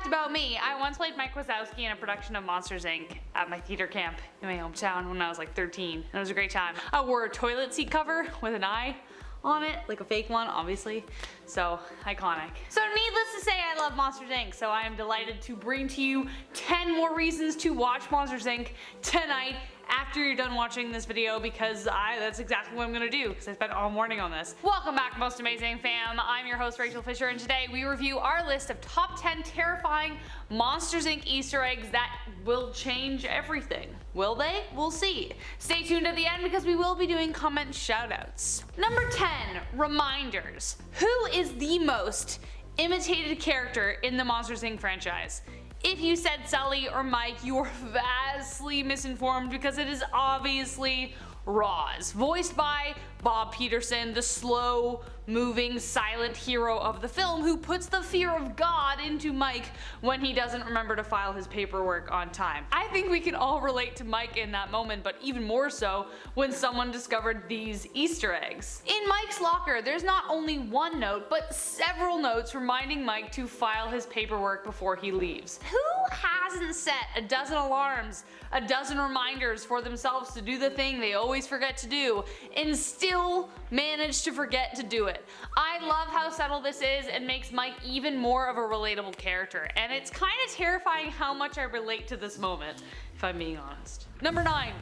fact about me, I once played Mike Wazowski in a production of Monsters Inc. at my theater camp in my hometown when I was like 13. And it was a great time. I wore a toilet seat cover with an eye on it, like a fake one, obviously. So, iconic. So needless to say, I love Monsters Inc. So I am delighted to bring to you 10 more reasons to watch Monsters Inc. tonight after you're done watching this video, because that's exactly what I'm gonna do, because I spent all morning on this. Welcome back, most amazing fam. I'm your host, Rachel Fisher, and today we review our list of top 10 terrifying Monsters Inc. Easter eggs that will change everything. Will they? We'll see. Stay tuned at the end because we will be doing comment shoutouts. Number 10, reminders. Who is the most imitated character in the Monsters Inc. franchise? If you said Sully or Mike, you are vastly misinformed because it is obviously Roz, voiced by Bob Peterson, the slow-moving silent hero of the film who puts the fear of God into Mike when he doesn't remember to file his paperwork on time. I think we can all relate to Mike in that moment, but even more so when someone discovered these Easter eggs. In Mike's locker, there's not only one note, but several notes reminding Mike to file his paperwork before he leaves. Who hasn't set a dozen alarms, a dozen reminders for themselves to do the thing they always forget to do, and still manage to forget to do it? I love how subtle this is and makes Mike even more of a relatable character, and it's kind of terrifying how much I relate to this moment, if I'm being honest. Number 9.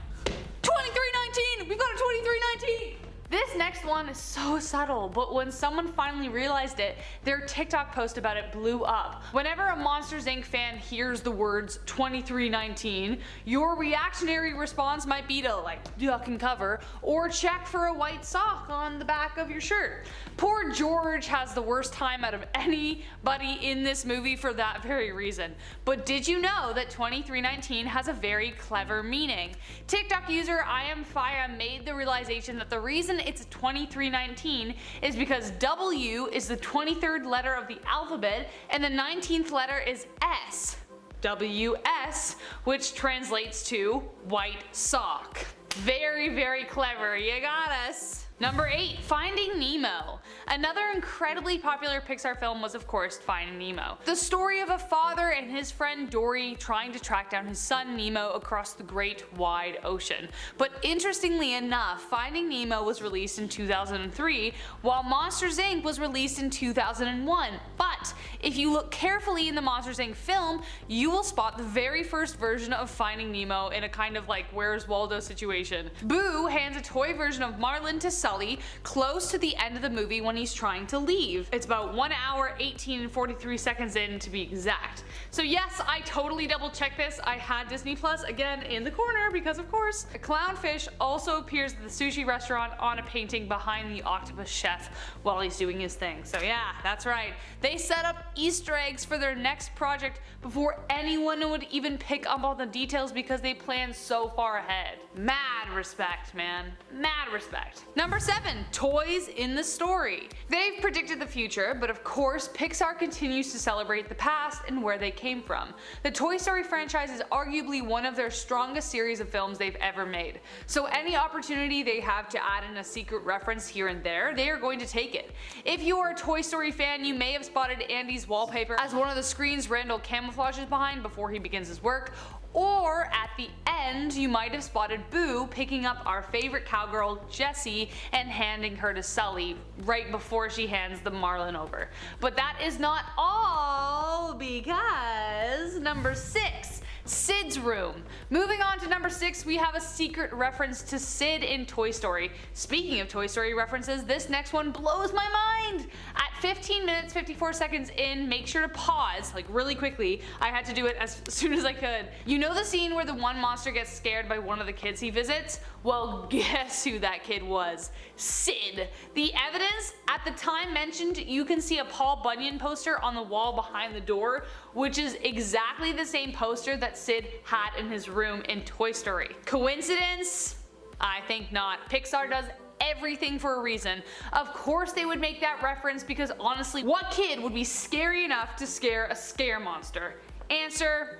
2319! We've got a 2319! This next one is so subtle, but when someone finally realized it, their TikTok post about it blew up. Whenever a Monsters Inc. fan hears the words 2319, your reactionary response might be to like duck and cover, or check for a white sock on the back of your shirt. Poor George has the worst time out of anybody in this movie for that very reason. But did you know that 2319 has a very clever meaning? TikTok user I Am Fire made the realization that the reason it's 2319 is because W is the 23rd letter of the alphabet and the 19th letter is S. WS, which translates to white sock. Very, very clever. You got us. Number 8. Finding Nemo. Another incredibly popular Pixar film was of course Finding Nemo. The story of a father and his friend Dory trying to track down his son Nemo across the great wide ocean. But interestingly enough, Finding Nemo was released in 2003 while Monsters Inc. was released in 2001. But if you look carefully in the Monsters Inc. film, you will spot the very first version of Finding Nemo in a kind of like Where's Waldo situation. Boo hands a toy version of Marlin to Sully close to the end of the movie when he's trying to leave. It's about 1 hour, 18 and 43 seconds in to be exact. So yes, I totally double checked this. I had Disney Plus again in the corner because of course. A clownfish also appears at the sushi restaurant on a painting behind the octopus chef while he's doing his thing. So yeah, that's right. They set up Easter eggs for their next project before anyone would even pick up on the details because they planned so far ahead. Mad respect, man. Mad respect. Number 7. Toys in the story. They've predicted the future, but of course Pixar continues to celebrate the past and where they came from. The Toy Story franchise is arguably one of their strongest series of films they've ever made. So any opportunity they have to add in a secret reference here and there, they are going to take it. If you are a Toy Story fan, you may have spotted Andy's wallpaper as one of the screens Randall camouflages behind before he begins his work. Or at the end, you might have spotted Boo picking up our favorite cowgirl, Jessie, and handing her to Sully right before she hands the Marlin over. But that is not all, because number 6. Sid's room. Moving on to number 6, we have a secret reference to Sid in Toy Story. Speaking of Toy Story references, this next one blows my mind! At 15 minutes 54 seconds in, make sure to pause, like really quickly. I had to do it as soon as I could. You know the scene where the one monster gets scared by one of the kids he visits? Well, guess who that kid was? Sid. The evidence at the time mentioned, you can see a Paul Bunyan poster on the wall behind the door, which is exactly the same poster that Sid had in his room in Toy Story. Coincidence? I think not. Pixar does everything for a reason. Of course they would make that reference because honestly, what kid would be scary enough to scare a scare monster? Answer: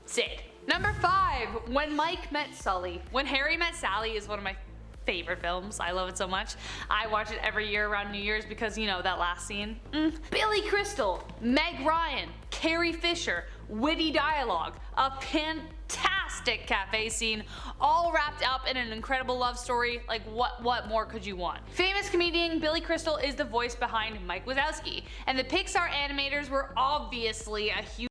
Sid. Number 5. When Mike met Sully. When Harry Met Sally is one of my favorite films. I love it so much. I watch it every year around New Year's because, you know, that last scene. Billy Crystal, Meg Ryan, Carrie Fisher, witty dialogue, a fantastic cafe scene, all wrapped up in an incredible love story. Like what more could you want? Famous comedian Billy Crystal is the voice behind Mike Wazowski, and the Pixar animators were obviously a huge